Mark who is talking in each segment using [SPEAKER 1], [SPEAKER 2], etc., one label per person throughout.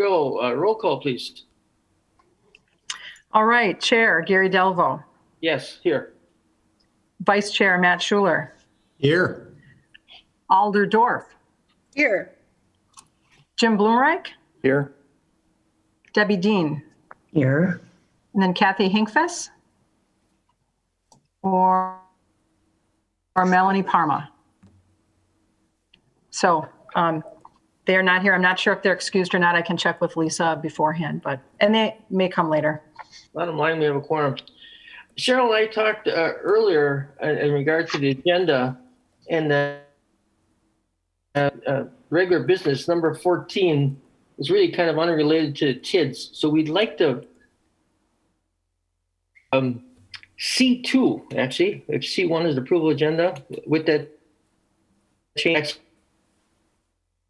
[SPEAKER 1] go. Roll call, please.
[SPEAKER 2] All right, Chair Gary Delvo,
[SPEAKER 1] Yes, here.
[SPEAKER 2] Vice Chair Matt Schuler,
[SPEAKER 3] Here.
[SPEAKER 2] Alder Dorf,
[SPEAKER 4] Here.
[SPEAKER 2] Jim Bloomreich,
[SPEAKER 3] Here.
[SPEAKER 2] Debbie Dean,
[SPEAKER 4] Here.
[SPEAKER 2] and then Kathy Hinkfess or Melanie Parma. So they are not here. I'm not sure if they're excused or not. I can check with Lisa beforehand, and they may come later.
[SPEAKER 1] Bottom line, we have a quorum. Cheryl and I talked earlier in regard to the agenda and the regular business, number 14, is really kind of unrelated to TIDS. So we'd like to C2, actually, if C1 is the approval agenda, with that change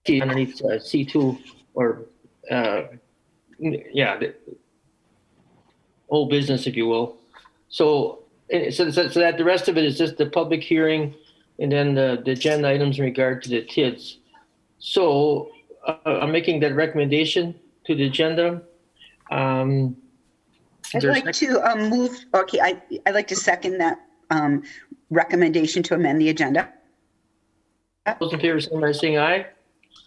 [SPEAKER 1] underneath C2 or, the old business, if you will. So that the rest of it is just the public hearing and then the agenda items in regard to the TIDS. So I'm making that recommendation to the agenda.
[SPEAKER 4] I'd like to move, okay, I'd like to second that recommendation to amend the agenda.
[SPEAKER 1] Those in favor, say by saying aye.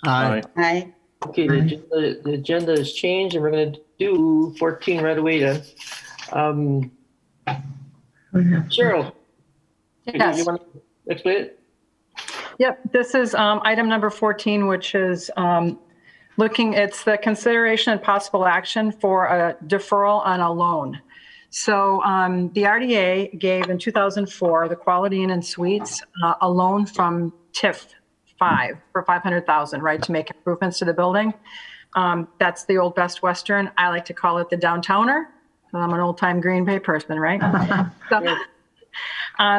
[SPEAKER 3] Aye.
[SPEAKER 4] Aye.
[SPEAKER 1] Okay, the agenda has changed and we're going to do 14 right away then. Cheryl,
[SPEAKER 2] Yes.
[SPEAKER 1] you want to explain it?
[SPEAKER 2] Yep, this is item number 14, which is it's the consideration and possible action for a deferral on a loan. So the RDA gave in 2004 the Quality Inn and Suites a loan from TIF 5 for $500,000, right, to make improvements to the building. That's the old Best Western. I like to call it the Downtowner. I'm an old-time Green Bay person, right?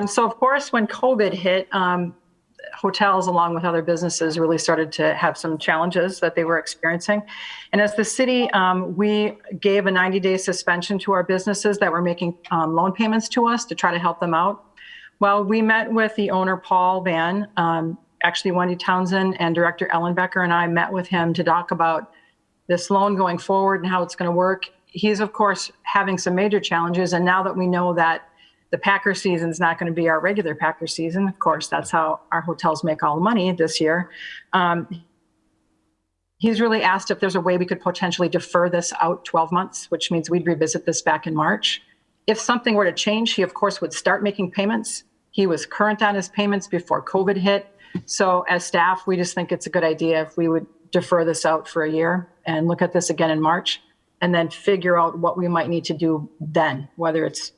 [SPEAKER 2] So of course, when COVID hit, hotels, along with other businesses, really started to have some challenges that they were experiencing. And as the city, we gave a 90-day suspension to our businesses that were making loan payments to us to try to help them out. Well, we met with the owner, Paul Van, actually Wendy Townsend and Director Ellen Becker and I met with him to talk about this loan going forward and how it's going to work. He's, of course, having some major challenges. And now that we know that the Packer season is not going to be our regular Packer season, of course, that's how our hotels make all the money this year. He's really asked if there's a way we could potentially defer this out 12 months, which means we'd revisit this back in March. If something were to change, he, of course, would start making payments. He was current on his payments before COVID hit. So as staff, we just think it's a good idea if we would defer this out for a year and look at this again in March and then figure out what we might need to do then, whether it's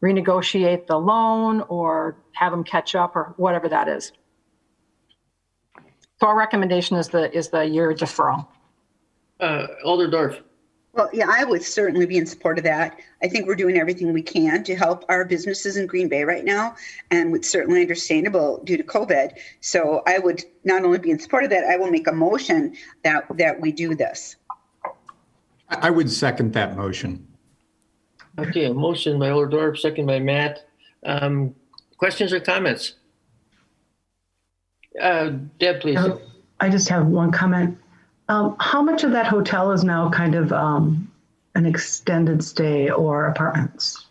[SPEAKER 2] renegotiate the loan or have them catch up or whatever that is. So our recommendation is the year deferral.
[SPEAKER 1] Alder Dorf.
[SPEAKER 4] Well, yeah, I would certainly be in support of that. I think we're doing everything we can to help our businesses in Green Bay right now, and it's certainly understandable due to COVID. So I would not only be in support of that, I will make a motion that we do this.
[SPEAKER 3] I would second that motion.
[SPEAKER 1] Okay, a motion by Alder Dorf, second by Matt. Questions or comments? Deb, please.
[SPEAKER 5] I just have one comment. How much of that hotel is now kind of an extended stay or apartments?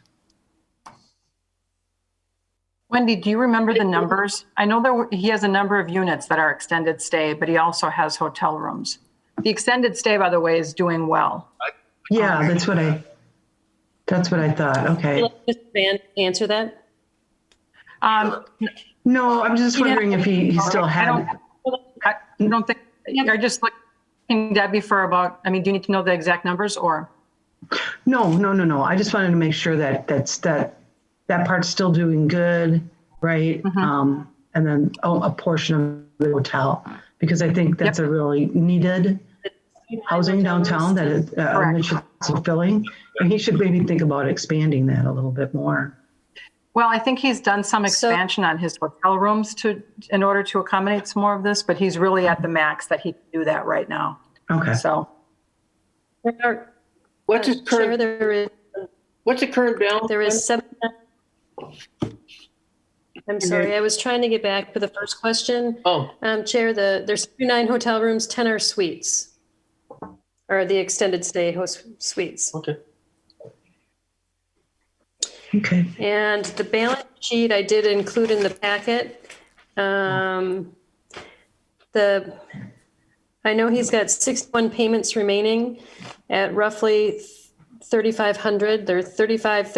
[SPEAKER 2] Wendy, do you remember the numbers? I know he has a number of units that are extended stay, but he also has hotel rooms. The extended stay, by the way, is doing well.
[SPEAKER 5] Yeah, that's what I thought. Okay.
[SPEAKER 6] Mr. Van answer that?
[SPEAKER 5] No, I'm just wondering if he still had.
[SPEAKER 2] I don't think, I just looking, Debbie, for about, I mean, do you need to know the exact numbers or?
[SPEAKER 5] No. I just wanted to make sure that that part's still doing good, right?
[SPEAKER 2] Mm-hmm.
[SPEAKER 5] And then a portion of the hotel, because I think that's a really needed housing downtown that it should be filling. And he should maybe think about expanding that a little bit more.
[SPEAKER 2] Well, I think he's done some expansion on his hotel rooms in order to accommodate some more of this, but he's really at the max that he can do that right now.
[SPEAKER 5] Okay.
[SPEAKER 2] So.
[SPEAKER 1] What's his current?
[SPEAKER 6] Chair,
[SPEAKER 1] What's the current balance?
[SPEAKER 6] there is 7. I'm sorry, I was trying to get back to the first question.
[SPEAKER 1] Oh.
[SPEAKER 6] Chair, there's 39 hotel rooms, 10 are suites. or the extended stay host suites.
[SPEAKER 1] Okay.
[SPEAKER 5] Okay.
[SPEAKER 6] And the balance sheet I did include in the packet. I know he's got 61 payments remaining at roughly 3,500. They're 35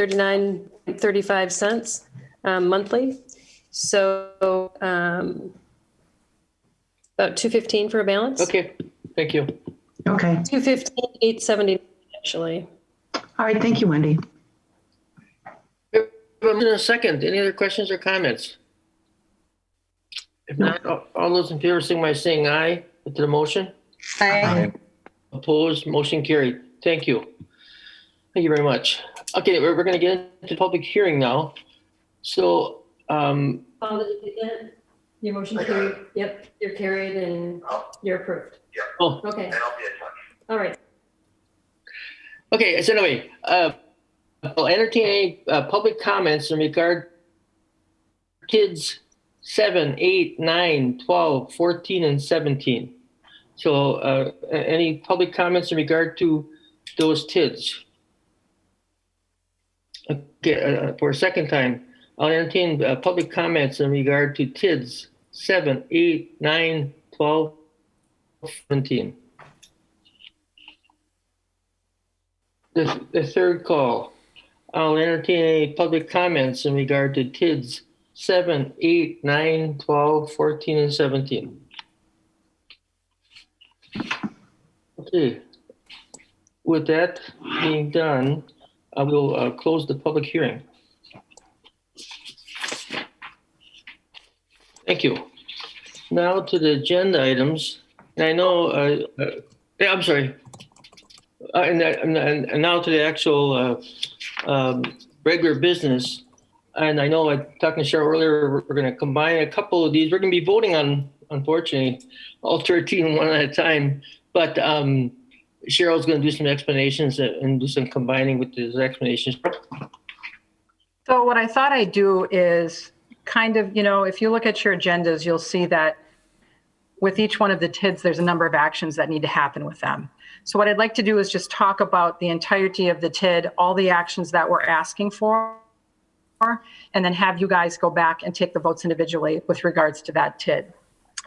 [SPEAKER 6] cents monthly. So about 215 for a balance.
[SPEAKER 1] Okay, thank you.
[SPEAKER 5] Okay.
[SPEAKER 6] 215,870 actually.
[SPEAKER 5] All right. Thank you, Wendy.
[SPEAKER 1] In a second, any other questions or comments? If not, all those in favor, sing by saying aye to the motion.
[SPEAKER 4] Aye.
[SPEAKER 1] Opposed, motion carried. Thank you. Thank you very much. Okay, we're going to get into public hearing now. So,
[SPEAKER 6] Paul, did you get that? Your motion carried? Yep, you're carried and you're approved.
[SPEAKER 1] oh,
[SPEAKER 6] Okay. All right.
[SPEAKER 1] okay, so anyway, I'll entertain any public comments in regard to kids 7, 8, 9, 12, 14, and 17. So any public comments in regard to those kids? Okay, for a second time, I'll entertain public comments in regard to kids 7, 8, 9, 12, 17. The third call. I'll entertain any public comments in regard to kids 7, 8, 9, 12, 14, and 17. Okay. With that being done, I will close the public hearing. Thank you. Now to the agenda items. And I know, I'm sorry. And now to the actual regular business. And I know I talked to Cheryl earlier, we're going to combine a couple of these. We're going to be voting on, unfortunately, all 13 one at a time. But Cheryl's going to do some explanations and do some combining with these explanations.
[SPEAKER 2] So what I thought I'd do is kind of, if you look at your agendas, you'll see that with each one of the TIDs, there's a number of actions that need to happen with them. So what I'd like to do is just talk about the entirety of the TID, all the actions that we're asking for, and then have you guys go back and take the votes individually with regards to that TID.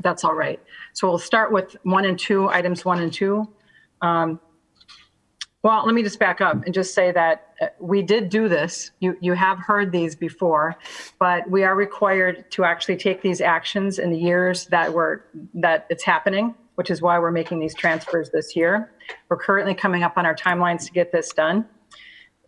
[SPEAKER 2] That's all right. So we'll start with 1 and 2, items 1 and 2. Well, let me just back up and just say that we did do this. You have heard these before, but we are required to actually take these actions in the years that it's happening, which is why we're making these transfers this year. We're currently coming up on our timelines to get this done.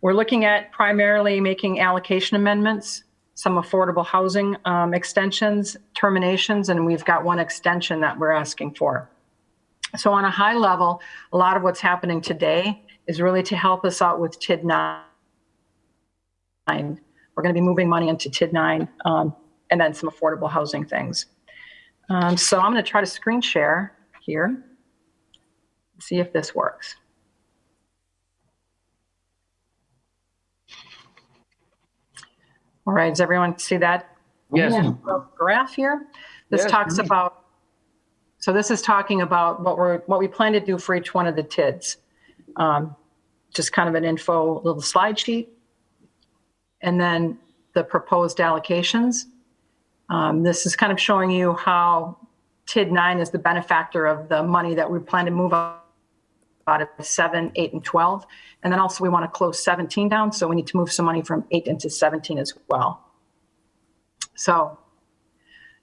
[SPEAKER 2] We're looking at primarily making allocation amendments, some affordable housing extensions, terminations, and we've got one extension that we're asking for. So on a high level, a lot of what's happening today is really to help us out with TID 9. We're going to be moving money into TID 9 and then some affordable housing things. So I'm going to try to screen share here, see if this works. All right, does everyone see that?
[SPEAKER 1] Yes.
[SPEAKER 2] Graph here? This
[SPEAKER 1] Yes.
[SPEAKER 2] talks about, so this is talking about what we plan to do for each one of the TIDs. Just kind of an info little slide sheet. And then the proposed allocations. This is kind of showing you how TID 9 is the benefactor of the money that we plan to move out of 7, 8, and 12. And then also we want to close 17 down. So we need to move some money from 8 into 17 as well. So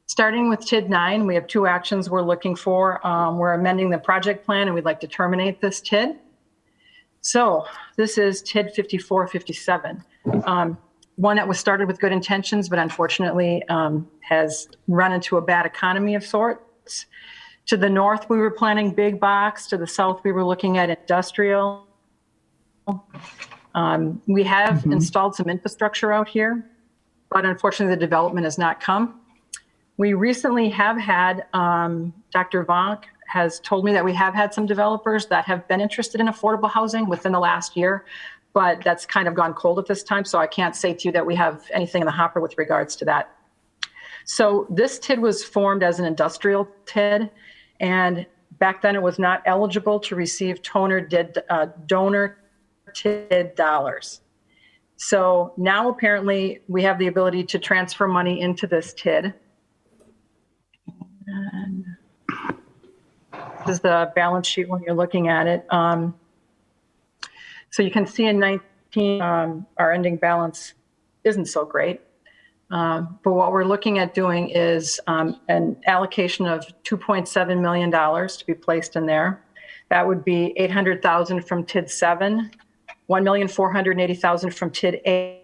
[SPEAKER 2] starting with TID 9, we have 2 actions we're looking for. We're amending the project plan and we'd like to terminate this TID. So this is TID 5457. One that was started with good intentions, but unfortunately has run into a bad economy of sorts. To the north, we were planning big box. To the south, we were looking at industrial. We have installed some infrastructure out here, but unfortunately the development has not come. We recently have had, Dr. Vonk has told me that we have had some developers that have been interested in affordable housing within the last year, but that's kind of gone cold at this time. So I can't say to you that we have anything in the hopper with regards to that. So this TID was formed as an industrial TID, and Back then, it was not eligible to receive donor TID dollars. So now apparently we have the ability to transfer money into this TID. And this is the balance sheet when you're looking at it. So you can see in 19, our ending balance isn't so great. But what we're looking at doing is an allocation of $2.7 million to be placed in there. That would be $800,000 from TID 7, $1,480,000 from TID 8,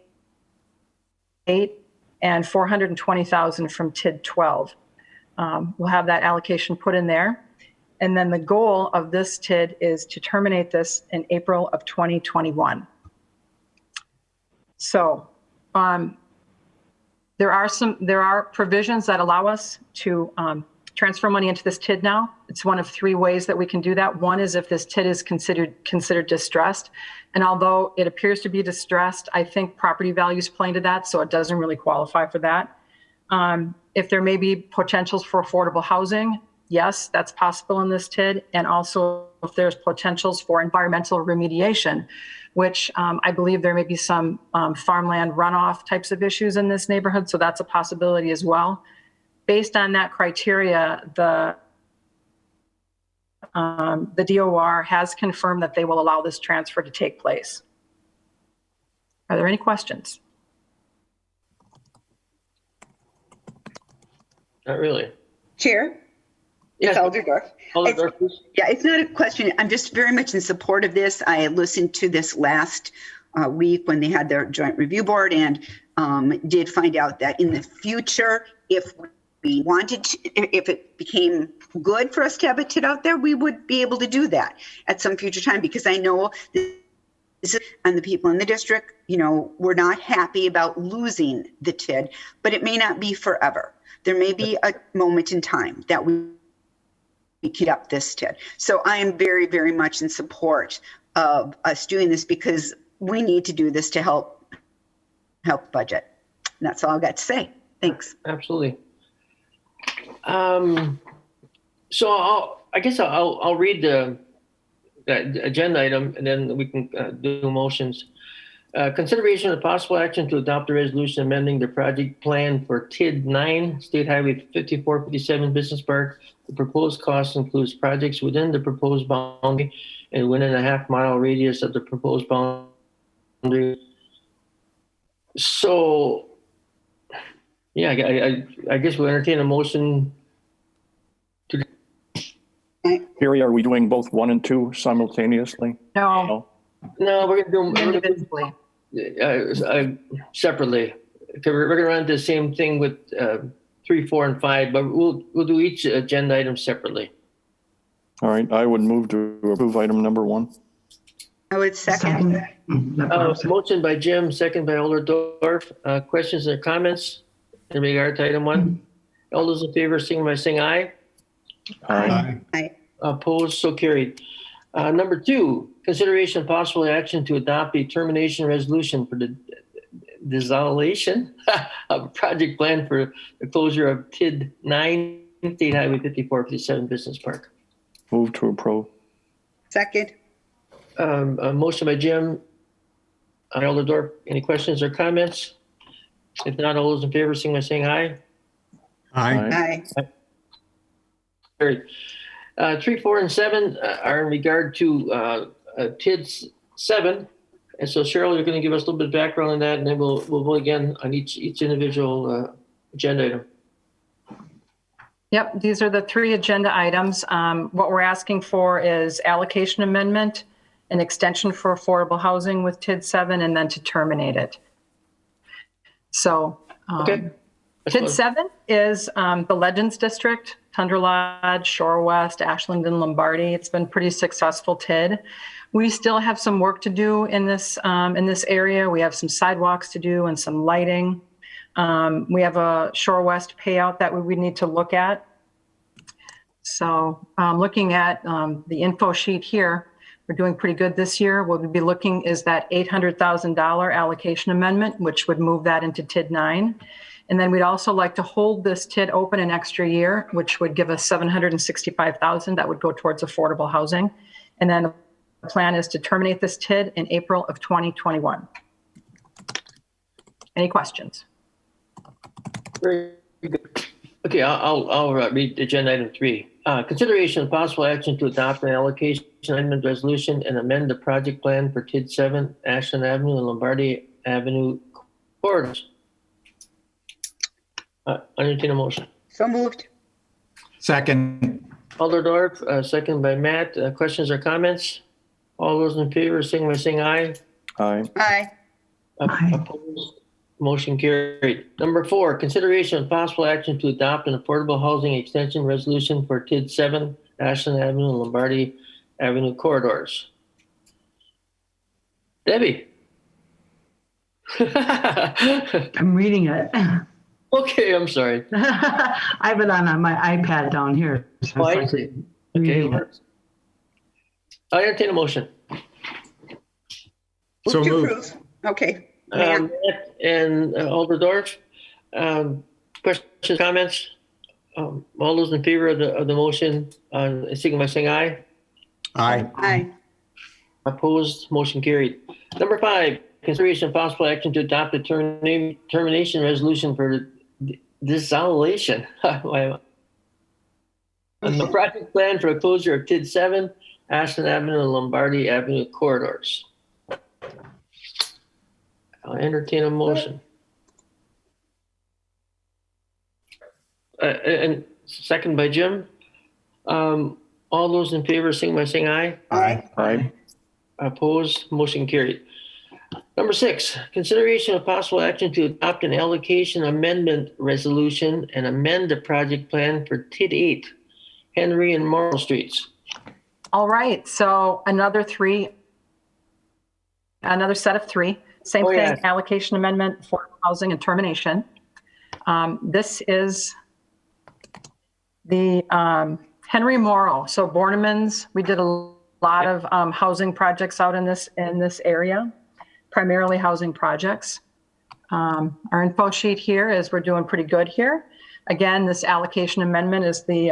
[SPEAKER 2] and $420,000 from TID 12. We'll have that allocation put in there. And then the goal of this TID is to terminate this in April of 2021. So there are provisions that allow us to transfer money into this TID now. It's one of three ways that we can do that. One is if this TID is considered distressed. And although it appears to be distressed, I think property values play into that, so it doesn't really qualify for that. If there may be potentials for affordable housing, yes, that's possible in this TID. And also if there's potentials for environmental remediation, which I believe there may be some farmland runoff types of issues in this neighborhood. So that's a possibility as well. Based on that criteria, the DOR has confirmed that they will allow this transfer to take place. Are there any questions?
[SPEAKER 1] Not really.
[SPEAKER 4] Chair?
[SPEAKER 1] Yes.
[SPEAKER 4] Elderdorf.
[SPEAKER 1] Elderdorf, please.
[SPEAKER 4] Yeah, it's not a question. I'm just very much in support of this. I listened to this last week when they had their joint review board and did find out that in the future, if we wanted to, if it became good for us to have a TID out there, we would be able to do that at some future time, because I know this is, and the people in the district, you know, we're not happy about losing the TID, but it may not be forever. There may be a moment in time that we keep up this TID. So I am very, very much in support of us doing this, because we need to do this to help budget. And that's all I've got to say. Thanks.
[SPEAKER 1] Absolutely. So I guess I'll read the agenda item and then we can do motions. Consideration of possible action to adopt a resolution amending the project plan for TID 9, State Highway 5457 Business Park. The proposed cost includes projects within the proposed boundary and within a half-mile radius of the proposed boundary. So, yeah, I guess we'll entertain a motion.
[SPEAKER 7] Carrie, are we doing both 1 and 2 simultaneously?
[SPEAKER 2] No,
[SPEAKER 1] No, we're gonna do
[SPEAKER 2] individually.
[SPEAKER 1] separately. Okay, we're gonna run the same thing with 3, 4, and 5, but we'll do each agenda item separately.
[SPEAKER 7] All right, I would move to approve item number 1.
[SPEAKER 4] I would second.
[SPEAKER 1] Motion by Jim, second by Elderdorf. Questions or comments in regard to item 1? All those in favor, signify by saying aye.
[SPEAKER 7] Aye.
[SPEAKER 1] Opposed, so carried. Number 2, consideration of possible action to adopt a termination resolution for the dissolution of a project plan for the closure of TID 9, State Highway 5457 Business Park.
[SPEAKER 7] Move to approve.
[SPEAKER 4] Second.
[SPEAKER 1] A motion by Jim, Elderdorf. Any questions or comments? If not, all those in favor, signify by saying aye.
[SPEAKER 3] Aye.
[SPEAKER 4] Aye.
[SPEAKER 1] Carried. 3, 4, and 7 are in regard to TID 7. And so Cheryl, you're going to give us a little bit of background on that, and then we'll go again on each individual agenda item.
[SPEAKER 2] Yep, these are the 3 agenda items. What we're asking for is allocation amendment, an extension for affordable housing with TID 7, and then to terminate it. So
[SPEAKER 1] Okay.
[SPEAKER 2] TID 7 is the Legends District, Tundra Lodge, Shore West, Ashland, and Lombardy. It's been pretty successful TID. We still have some work to do in this area. We have some sidewalks to do and some lighting. We have a Shore West payout that we need to look at. So looking at the info sheet here, we're doing pretty good this year. What we'd be looking is that $800,000 allocation amendment, which would move that into TID 9. And then we'd also like to hold this TID open an extra year, which would give us $765,000 that would go towards affordable housing. And then the plan is to terminate this TID in April of 2021. Any questions?
[SPEAKER 1] Very good. Okay, I'll read agenda item 3. Consideration of possible action to adopt an allocation amendment resolution and amend the project plan for TID 7, Ashland Avenue and Lombardi Avenue corridors. Entertain a motion.
[SPEAKER 4] So moved.
[SPEAKER 3] Second.
[SPEAKER 1] Alderdorf, second by Matt. Questions or comments? All those in favor, signify by saying aye.
[SPEAKER 7] Aye.
[SPEAKER 4] Aye.
[SPEAKER 5] Aye.
[SPEAKER 1] Opposed? Motion carried. Number 4, consideration of possible action to adopt an affordable housing extension resolution for TID 7, Ashland Avenue and Lombardi Avenue corridors. Debbie.
[SPEAKER 5] I'm reading it.
[SPEAKER 1] Okay, I'm sorry.
[SPEAKER 5] I have it on my iPad down here. So
[SPEAKER 1] Oh, I
[SPEAKER 5] it's
[SPEAKER 1] see.
[SPEAKER 5] like
[SPEAKER 1] Okay.
[SPEAKER 5] reading it.
[SPEAKER 1] I entertain a motion.
[SPEAKER 3] So
[SPEAKER 4] Move to
[SPEAKER 3] moved.
[SPEAKER 4] approve. Okay. Matt?
[SPEAKER 1] Matt and Alderdorf. Questions, comments? All those in favor of the motion, signify by saying aye.
[SPEAKER 3] Aye.
[SPEAKER 4] Aye.
[SPEAKER 1] Opposed, motion carried. Number 5, consideration of possible action to adopt a termination resolution for dissolution. On the project plan for a closure of TID 7, Ashland Avenue and Lombardi Avenue corridors. I'll entertain a motion. And second by Jim. All those in favor, signify by saying aye.
[SPEAKER 3] Aye.
[SPEAKER 7] Aye.
[SPEAKER 1] Opposed, motion carried. Number 6, consideration of possible action to adopt an allocation amendment resolution and amend the project plan for TID 8, Henry and Morrill Streets.
[SPEAKER 2] All right, so another set of 3. Same
[SPEAKER 1] Oh,
[SPEAKER 2] thing,
[SPEAKER 1] yeah.
[SPEAKER 2] allocation amendment for housing and termination. This is the Henry Morrill. So Borneman's, we did a lot of housing projects out in this area, primarily housing projects. Our info sheet here is we're doing pretty good here. Again, this allocation amendment is the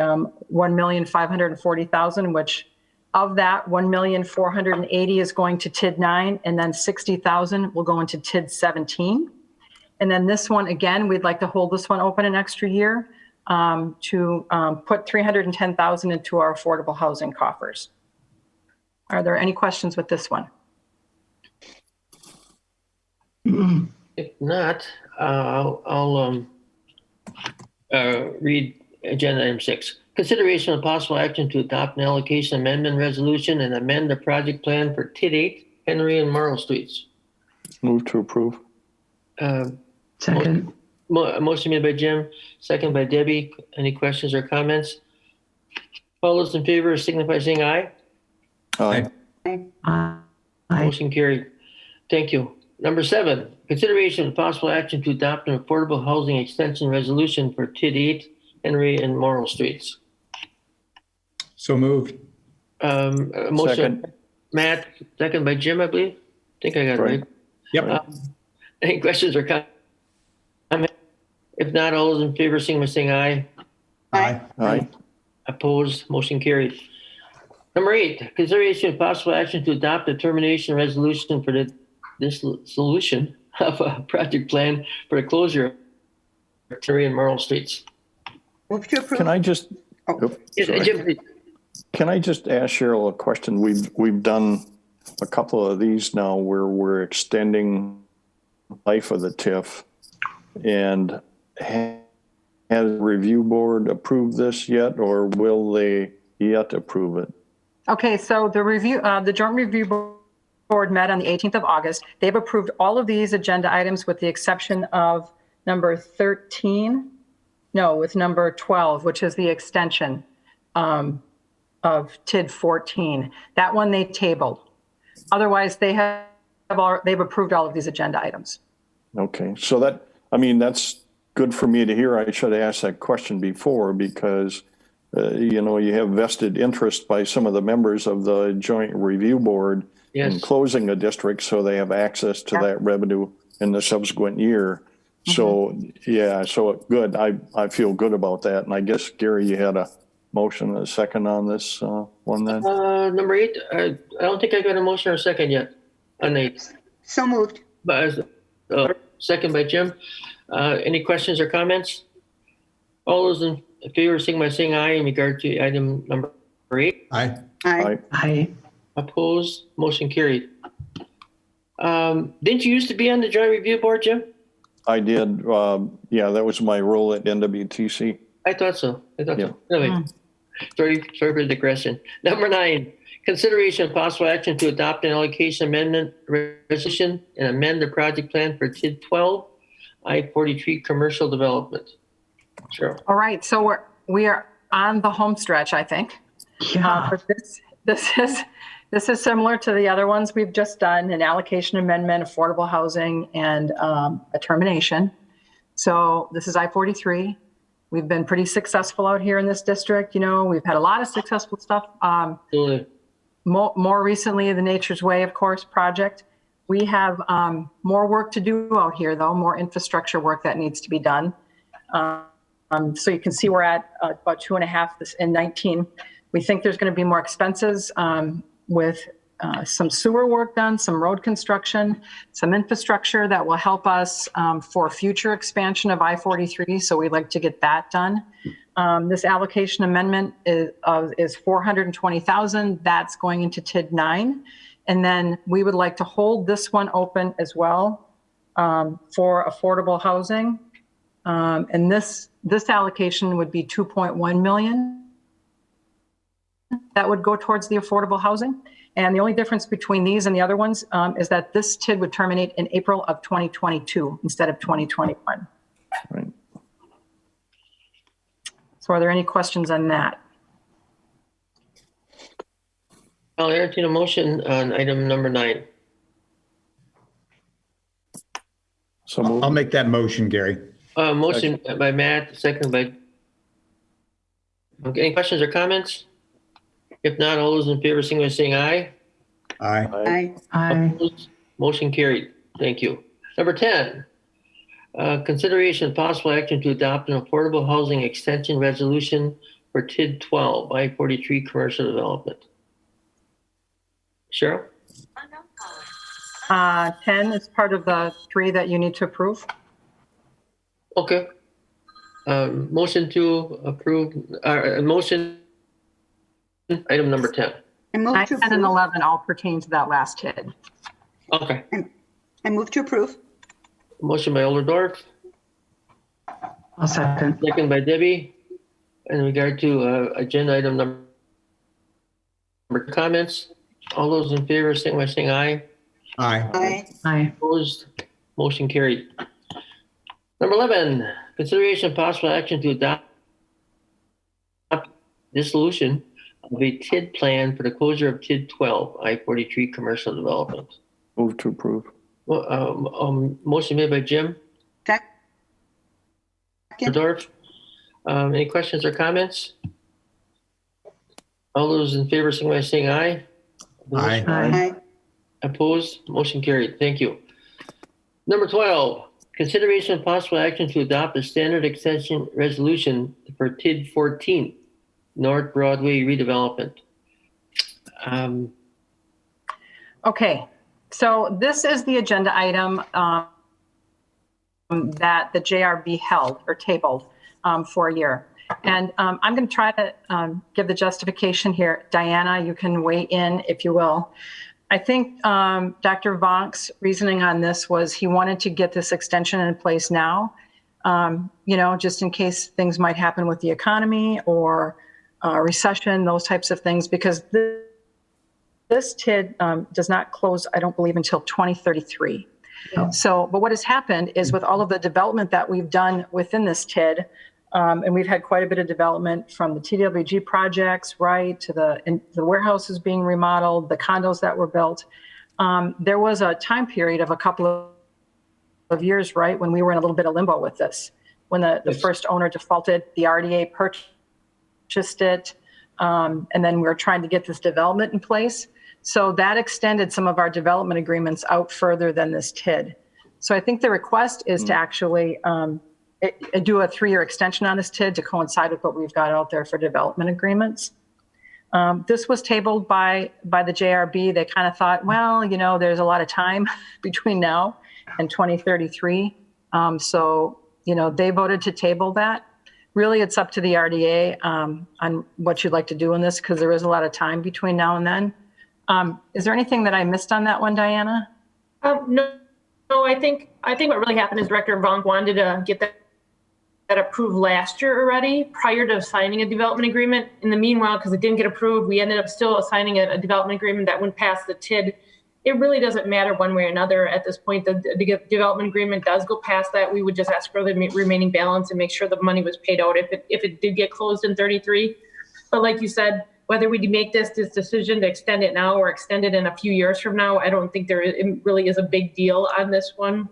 [SPEAKER 2] $1,540,000, which of that, $1,480,000 is going to TID 9, and then $60,000 will go into TID 17. And then this one, again, we'd like to hold this one open an extra year to put $310,000 into our affordable housing coffers. Are there any questions with this one?
[SPEAKER 1] If not, I'll read agenda item 6. Consideration of possible action to adopt an allocation amendment resolution and amend the project plan for TID 8, Henry and Morrill Streets.
[SPEAKER 7] Move to approve.
[SPEAKER 5] Second.
[SPEAKER 1] Motion made by Jim, second by Debbie. Any questions or comments? All those in favor signify by saying aye.
[SPEAKER 7] Aye.
[SPEAKER 5] Aye.
[SPEAKER 1] Motion carried. Thank you. Number 7, consideration of possible action to adopt an affordable housing extension resolution for TID 8, Henry and Morrill Streets.
[SPEAKER 3] So moved.
[SPEAKER 1] Motion,
[SPEAKER 7] Second.
[SPEAKER 1] Matt, second by Jim, I believe. I think I got it right.
[SPEAKER 3] Yep.
[SPEAKER 1] Any questions or comments? If not, all those in favor, signify by saying aye.
[SPEAKER 3] Aye.
[SPEAKER 7] Aye.
[SPEAKER 1] Opposed, motion carried. Number 8, consideration of possible action to adopt a termination resolution for this solution of a project plan for the closure of Henry and Morrill Streets.
[SPEAKER 4] Move to approve.
[SPEAKER 7] Can I just,
[SPEAKER 4] Oh.
[SPEAKER 7] Oop,
[SPEAKER 1] Yes,
[SPEAKER 7] sorry.
[SPEAKER 1] Jim, please.
[SPEAKER 7] Can I just ask Cheryl a question? We've done a couple of these now where we're extending life of the TIF. And has the review board approved this yet, or will they yet approve it?
[SPEAKER 2] Okay, so the Joint Review Board met on the 18th of August. They've approved all of these agenda items with the exception of number 13, with number 12, which is the extension of TID 14. That one they tabled. Otherwise, they've approved all of these agenda items.
[SPEAKER 7] Okay, so that's good for me to hear. I should have asked that question before because, you have vested interest by some of the members of the Joint Review Board in
[SPEAKER 1] Yes.
[SPEAKER 7] closing a district so they have access to that revenue in the subsequent year. So, yeah, so good. I feel good about that. And I guess, Gary, you had a motion and a second on this one then?
[SPEAKER 1] Number 8, I don't think I got a motion or a second yet on 8.
[SPEAKER 4] So moved.
[SPEAKER 1] But second by Jim. Any questions or comments? All those in favor, signify by saying aye in regard to item number 8.
[SPEAKER 3] Aye.
[SPEAKER 4] Aye.
[SPEAKER 5] I,
[SPEAKER 1] Opposed? Motion carried. Didn't you used to be on the Joint Review Board, Jim?
[SPEAKER 7] I did. Yeah, that was my role at NWTC.
[SPEAKER 1] I thought so.
[SPEAKER 7] Yeah.
[SPEAKER 1] So. Anyway, sorry for the digression. Number 9, consideration of possible action to adopt an allocation amendment resolution and amend the project plan for TID 12, I-43 commercial development. Sure.
[SPEAKER 2] All right, so we are on the home stretch, I think.
[SPEAKER 5] yeah,
[SPEAKER 2] But this is similar to the other ones we've just done, an allocation amendment, affordable housing, and a termination. So this is I-43. We've been pretty successful out here in this district. You know, we've had a lot of successful stuff.
[SPEAKER 1] Absolutely.
[SPEAKER 2] More recently, the Nature's Way, of course, project. We have more work to do out here, though, more infrastructure work that needs to be done. So you can see we're at about 2.5 in 19. We think there's going to be more expenses with some sewer work done, some road construction, some infrastructure that will help us for future expansion of I-43. So we'd like to get that done. This allocation amendment is $420,000. That's going into TID 9. And then we would like to hold this one open as well for affordable housing. And this allocation would be 2.1 million. That would go towards the affordable housing. And the only difference between these and the other ones is that this TID would terminate in April of 2022 instead of 2021.
[SPEAKER 7] Right.
[SPEAKER 2] So are there any questions on that?
[SPEAKER 1] I'll entertain a motion on item number 9.
[SPEAKER 7] So
[SPEAKER 3] I'll
[SPEAKER 7] moved.
[SPEAKER 3] make that motion, Gary.
[SPEAKER 1] Motion by Matt, second by. Okay, any questions or comments? If not, all those in favor, signify by saying aye.
[SPEAKER 3] Aye.
[SPEAKER 4] Aye.
[SPEAKER 5] I,
[SPEAKER 1] Opposed? Motion carried. Thank you. Number 10, consideration of possible action to adopt an affordable housing extension resolution for TID 12, I-43 commercial development. Cheryl?
[SPEAKER 2] 10 is part of the 3 that you need to approve.
[SPEAKER 1] Okay. Motion to approve, motion, item number 10.
[SPEAKER 4] I move
[SPEAKER 2] 9,
[SPEAKER 4] to
[SPEAKER 2] 10, and
[SPEAKER 4] approve.
[SPEAKER 2] 11 all pertain to that last TID.
[SPEAKER 1] Okay.
[SPEAKER 4] I move to approve.
[SPEAKER 1] Motion by Olderdorf,
[SPEAKER 5] I'll second.
[SPEAKER 1] second by Debbie. In regard to agenda item number comments, all those in favor, signify by saying aye.
[SPEAKER 3] Aye.
[SPEAKER 4] Aye.
[SPEAKER 5] I,
[SPEAKER 1] Opposed? Motion carried. Number 11, consideration of possible action to adopt dissolution of a TID plan for the closure of TID 12, I-43 commercial development.
[SPEAKER 7] Move to approve.
[SPEAKER 1] Well, motion made by Jim
[SPEAKER 4] Second.
[SPEAKER 1] Dorf. Any questions or comments? All those in favor, signify by saying aye.
[SPEAKER 3] Aye.
[SPEAKER 4] Aye.
[SPEAKER 1] Opposed? Motion carried. Thank you. Number 12, consideration of possible action to adopt a standard extension resolution for TID 14, North Broadway redevelopment.
[SPEAKER 2] Okay, so this is the agenda item that the JRB held or tabled for a year. And I'm going to try to give the justification here. Diana, you can weigh in if you will. I think Dr. Vonk's reasoning on this was he wanted to get this extension in place now, just in case things might happen with the economy or recession, those types of things, because this TID does not close, I don't believe, until 2033. So, but what has happened is with all of the development that we've done within this TID, and we've had quite a bit of development from the TWG projects, right, to the warehouses being remodeled, the condos that were built. There was a time period of a couple of years, right, when we were in a little bit of limbo with this. When the first owner defaulted, the RDA purchased it, and then we were trying to get this development in place. So that extended some of our development agreements out further than this TID. So I think the request is to actually do a 3-year extension on this TID to coincide with what we've got out there for development agreements. This was tabled by the JRB. They kind of thought, well, there's a lot of time between now and 2033. So, they voted to table that. Really, it's up to the RDA on what you'd like to do in this, because there is a lot of time between now and then. Is there anything that I missed on that one, Diana?
[SPEAKER 8] No, I think what really happened is Director Vonk wanted to get that approved last year already prior to signing a development agreement. In the meanwhile, because it didn't get approved, we ended up still signing a development agreement that went past the TID. It really doesn't matter one way or another at this point. The development agreement does go past that. We would just ask for the remaining balance and make sure the money was paid out if it did get closed in 33. But like you said, whether we make this decision to extend it now or extend it in a few years from now, I don't think it really is a big deal on this one.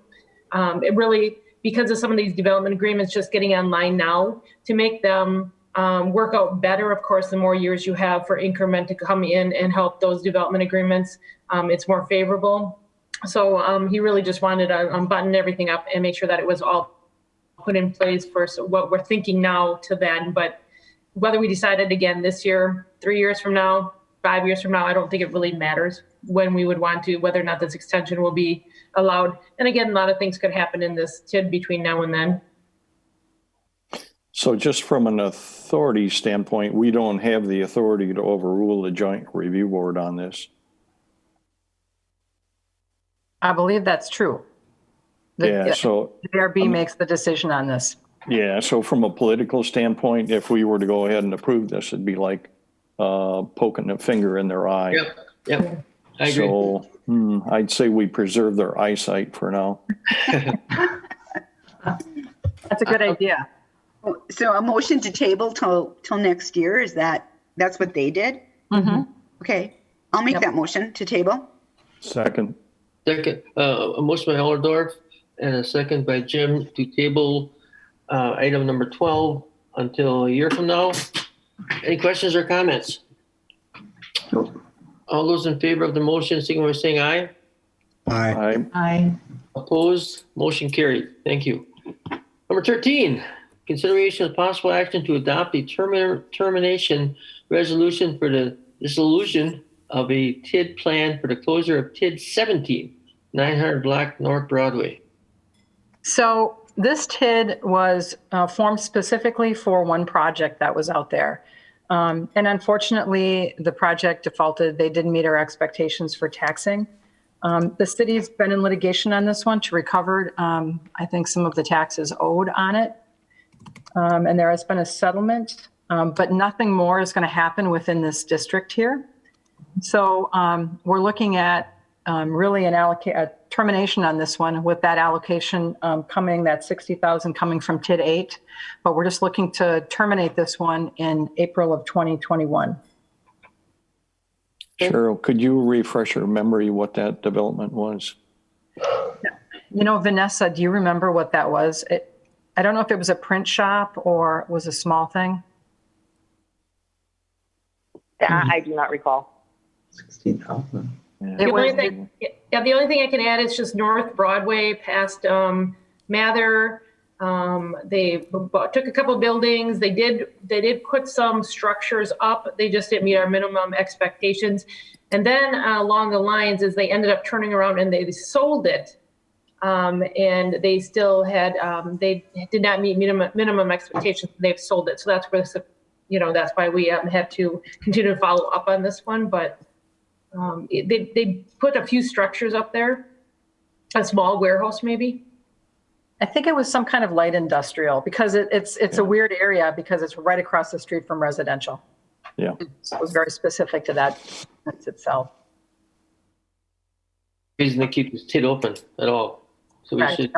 [SPEAKER 8] It really, because of some of these development agreements just getting online now, to make them work out better, of course, the more years you have for increment to come in and help those development agreements, it's more favorable. So he really just wanted to button everything up and make sure that it was all put in place for what we're thinking now to then. But whether we decided again this year, 3 years from now, 5 years from now, I don't think it really matters when we would want to, whether or not this extension will be allowed. And again, a lot of things could happen in this TID between now and then.
[SPEAKER 7] So just from an authority standpoint, we don't have the authority to overrule the joint review board on this.
[SPEAKER 2] I believe that's true.
[SPEAKER 7] So
[SPEAKER 2] the JRB makes the decision on this.
[SPEAKER 7] yeah, so from a political standpoint, if we were to go ahead and approve this, it'd be like poking a finger in their eye.
[SPEAKER 1] Yep. I agree.
[SPEAKER 7] So I'd say we preserve their eyesight for now.
[SPEAKER 2] That's a good idea.
[SPEAKER 4] So a motion to table till next year, that's what they did?
[SPEAKER 2] Mm-hmm.
[SPEAKER 4] Okay, I'll make that motion to table.
[SPEAKER 7] Second.
[SPEAKER 1] Second, a motion by Allerdorf and a second by Jim to table item number 12 until a year from now. Any questions or comments? All those in favor of the motion, signify by saying aye.
[SPEAKER 3] Aye.
[SPEAKER 5] Aye.
[SPEAKER 1] Opposed? Motion carried. Thank you. Number 13, consideration of possible action to adopt a termination resolution for the dissolution of a TID plan for the closure of TID 17, 900 block North Broadway.
[SPEAKER 2] So this TID was formed specifically for one project that was out there. And unfortunately, the project defaulted. They didn't meet our expectations for taxing. The city's been in litigation on this one to recover, I think, some of the taxes owed on it. And there has been a settlement, but nothing more is going to happen within this district here. So we're looking at really a termination on this one, with that allocation coming, that $60,000 coming from TID 8. But we're just looking to terminate this one in April of 2021.
[SPEAKER 7] Cheryl, could you refresh your memory what that development was?
[SPEAKER 2] Vanessa, do you remember what that was? I don't know if it was a print shop or it was a small thing.
[SPEAKER 9] I do not recall.
[SPEAKER 5] 16,000.
[SPEAKER 2] It was,
[SPEAKER 8] The only thing I can add is just North Broadway past Mather. They took a couple of buildings. They did put some structures up. They just didn't meet our minimum expectations. And then along the lines is they ended up turning around and they sold it. And they still had, they did not meet minimum expectations. They've sold it. So that's where, that's why we have to continue to follow up on this one. But they put a few structures up there, a small warehouse maybe.
[SPEAKER 2] I think it was some kind of light industrial, because it's a weird area because it's right across the street from residential.
[SPEAKER 7] Yeah.
[SPEAKER 2] So it was very specific to that itself.
[SPEAKER 1] Reason to keep this TID open at all. So we should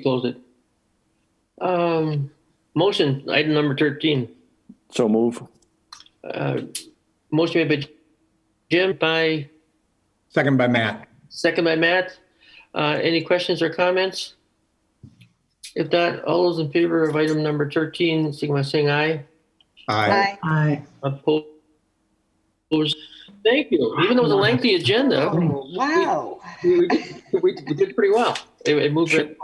[SPEAKER 1] close it. Motion, item number 13.
[SPEAKER 7] So move.
[SPEAKER 1] Motion made by Jim,
[SPEAKER 3] Second by Matt.
[SPEAKER 1] second by Matt. Any questions or comments? If not, all those in favor of item number 13, signify by saying aye.
[SPEAKER 3] Aye.
[SPEAKER 5] Aye.
[SPEAKER 1] Opposed? Thank you. Even though it was a lengthy agenda,
[SPEAKER 4] Oh, wow.
[SPEAKER 1] we did pretty well. It moved right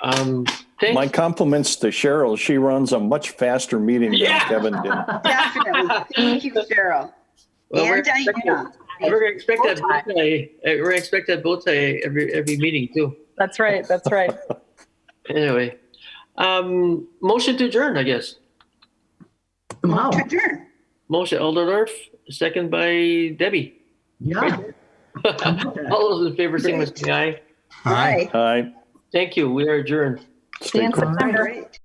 [SPEAKER 1] along. Thank
[SPEAKER 7] My compliments to Cheryl. She runs a much faster meeting than
[SPEAKER 1] Yeah.
[SPEAKER 7] Kevin did.
[SPEAKER 4] Definitely. Thank you, Cheryl.
[SPEAKER 1] Well,
[SPEAKER 4] And Diana.
[SPEAKER 1] We're gonna expect that
[SPEAKER 2] Bow tie.
[SPEAKER 1] bow tie. We're gonna expect that bow tie every meeting too.
[SPEAKER 2] That's right. That's right.
[SPEAKER 1] Anyway, motion to adjourn, I guess.
[SPEAKER 5] Wow.
[SPEAKER 4] To adjourn.
[SPEAKER 1] Motion, Alderdorf, second by Debbie.
[SPEAKER 5] Yeah.
[SPEAKER 1] All those in favor, say aye.
[SPEAKER 3] Aye.
[SPEAKER 7] All right.
[SPEAKER 1] Thank you. We are adjourned.
[SPEAKER 2] See you in
[SPEAKER 7] Stay cool.
[SPEAKER 2] September.
[SPEAKER 4] Great.